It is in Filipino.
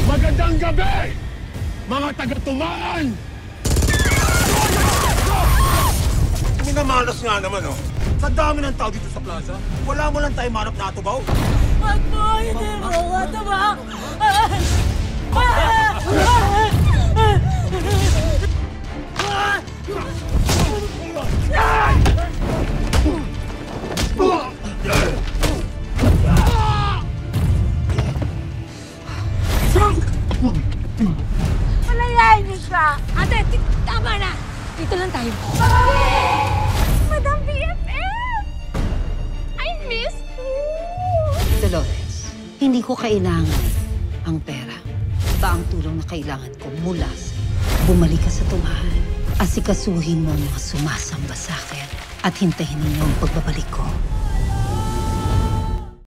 Magandang gabi, mga taga-tumaan! Minamalas nga naman, oh. Sa dami ng tao dito sa plaza, wala mo lang tayo manap na atubaw. Wag mo, hindi mo ako tabak! Palayain niyo siya! Ate, tama na! Dito lang tayo. Madam BFF! I miss you! Dolores, hindi ko kailangan ang pera. Ito ang tulong na kailangan ko mula sa'yo. Bumalik ka sa tumahan. Asikasuhin mo ang mga sumasamba sa akin at hintayin ninyo ang pagbabalik ko.